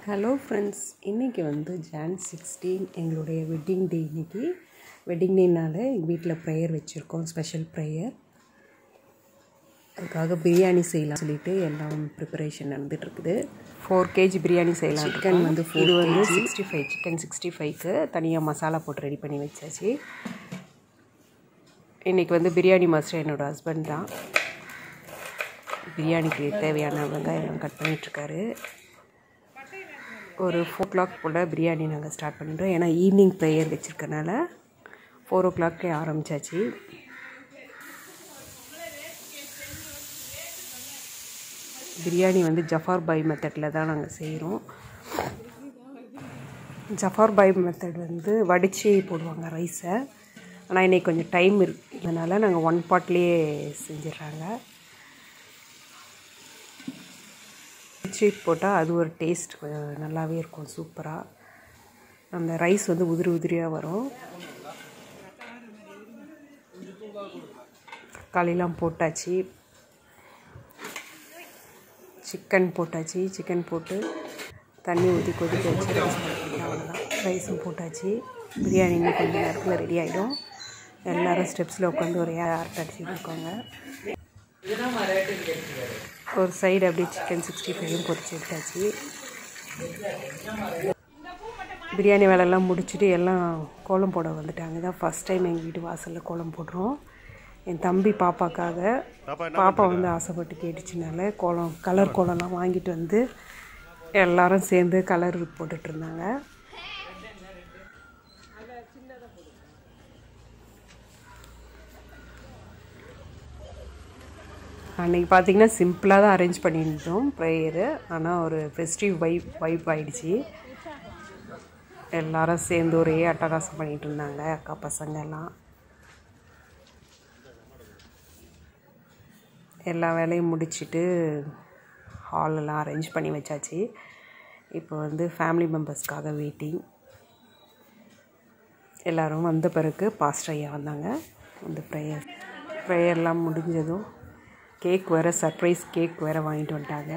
Hello friends, இன்றைக்கி வந்து Jan 16 எங்களுடைய வெட்டிங் டே. இன்றைக்கி வெட்டிங் டேனால் எங்கள் வீட்டில் ப்ரேயர் வச்சுருக்கோம், ஸ்பெஷல் ப்ரேயர். அதுக்காக பிரியாணி செய்யலாம் சொல்லிட்டு எல்லாம் ப்ரிப்பரேஷன் நடந்துகிட்ருக்குது. 4 kg பிரியாணி செய்யலாம். சிக்கன் வந்து 4 வந்து 65 சிக்கன் 65க்கு தனியாக மசாலா போட்டு ரெடி பண்ணி வச்சாச்சு. இன்றைக்கி வந்து பிரியாணி மாஸ்டர் என்னோடய ஹஸ்பண்ட் தான். பிரியாணிக்கு தேவையான வெங்காயம் கட் பண்ணிகிட்ருக்காரு. ஒரு 4 o'clock போல் பிரியாணி நாங்கள் ஸ்டார்ட் பண்ணிட்டோம். ஏன்னா ஈவினிங் ப்ரேயர் வச்சுருக்கனால 4 o'clock ஆரம்பித்தாச்சு. பிரியாணி வந்து ஜஃபார் பாய் மெத்தடில் தான் நாங்கள் செய்கிறோம். ஜஃபார் பாய் மெத்தட் வந்து வடித்து போடுவாங்க ரைஸை. ஆனால் இன்றைக்கி கொஞ்சம் டைம் இருக்கிறதுனால நாங்கள் 1 potலேயே செஞ்சிடறாங்க. வடித்து போட்டால் அது ஒரு டேஸ்ட் நல்லாவே இருக்கும், சூப்பராக. அந்த ரைஸ் வந்து உதிரி உதிரியாக வரும். தக்காளிலாம் போட்டாச்சு, சிக்கன் போட்டாச்சு. சிக்கன் போட்டு தண்ணி ஊற்றி கொதிக்க வச்சு ரைஸ் பண்ணிக்கலாம். அவ்வளோதான், ரைஸும் போட்டாச்சு. பிரியாணி இன்னும் கொஞ்சம் நேரத்தில் ரெடி ஆகிடும். எல்லோரும் ஸ்டெப்ஸில் உட்காந்து ஒரு அரட்டை அடிச்சுட்டு இருக்காங்க. ஒரு சைடு அப்படியே சிக்கன் 65 பொரிச்சு எடுத்தாச்சு. பிரியாணி வேலையெல்லாம் முடிச்சுட்டு எல்லாம் கோலம் போட வந்துட்டாங்க. இதான் ஃபஸ்ட் டைம் எங்கள் வீட்டு வாசலில் கோலம் போடுறோம். என் தம்பி பாப்பாக்காக, பாப்பா வந்து ஆசைப்பட்டு கேட்டுச்சுனால கலர் கோலம்லாம் வாங்கிட்டு வந்து எல்லோரும் சேர்ந்து கலர் போட்டுட்ருந்தாங்க. அன்றைக்கி பார்த்திங்கன்னா சிம்பிளாக தான் அரேஞ்ச் பண்ணியிருந்தோம் ப்ரேயரு. ஆனால் ஒரு ஃபெஸ்டிவ் வைப் ஆகிடுச்சி. எல்லோரும் சேர்ந்து ஒரே அட்டகாசம் பண்ணிகிட்டு இருந்தாங்க, அக்கா பசங்கள்லாம். எல்லா வேலையும் முடிச்சுட்டு ஹாலெல்லாம் அரேஞ்ச் பண்ணி வச்சாச்சு. இப்போ வந்து ஃபேமிலி மெம்பர்ஸ்க்காக வெயிட்டிங். எல்லோரும் வந்த பிறகு பாஸ்டர் ஐயா வந்தாங்க. அந்த ப்ரேயர்லாம் முடிஞ்சதும் கேக் வேறு, சர்ப்ரைஸ் கேக் வேறு வாங்கிட்டு வந்துட்டாங்க.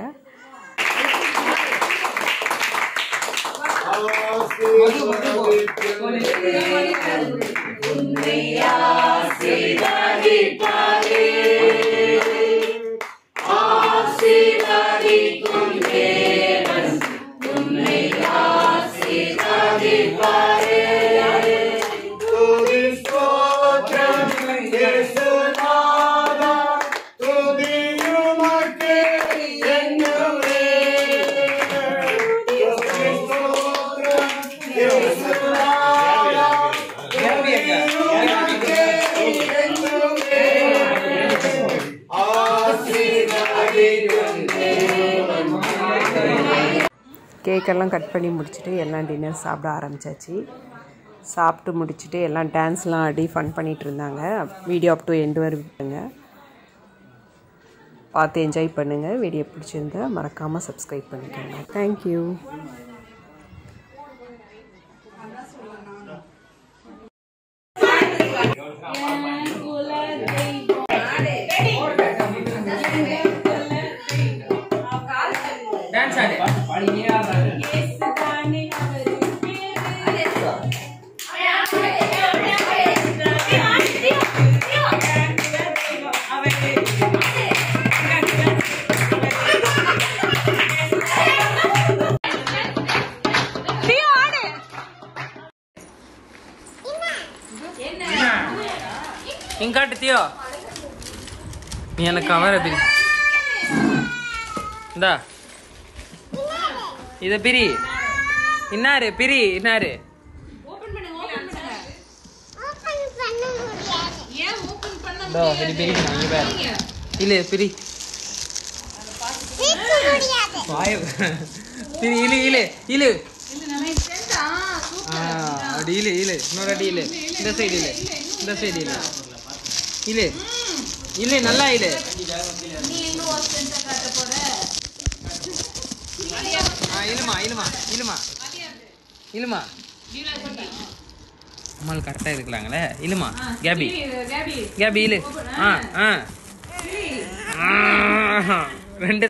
கேக்கெல்லாம் கட் பண்ணி முடிச்சுட்டு எல்லாம் டின்னர் சாப்பிட ஆரம்பித்தாச்சு. சாப்பிட்டு முடிச்சுட்டு எல்லாம் டான்ஸ்லாம் ஆடி ஃபன் பண்ணிகிட்டு இருந்தாங்க. வீடியோ அப் டு எண்டு வருவீங்க, பார்த்து என்ஜாய் பண்ணுங்கள். வீடியோ பிடிச்சிருந்தா மறக்காமல் சப்ஸ்கிரைப் பண்ணிக்கோங்க. தேங்க்யூ. இங்காட்டு தியோ, நீ எனக்கு கவரை பிரி. இந்தா இதை பிரி. இன்னாரு பிரி, இன்னாரு இல்ல பிரி பிரி இழு இழு இழு. அப்படி இழு இழு, இன்னொரு அடி இழு. இந்த சைடு இழு, இந்த சைடு இழு இழு இழு, நல்லா இழு. இழுமா இழுமா இழுமா இழுமா. அம்மாள் கரெக்டாக இருக்கலாங்களே. இழுமா கேபி கேபி இழு. 2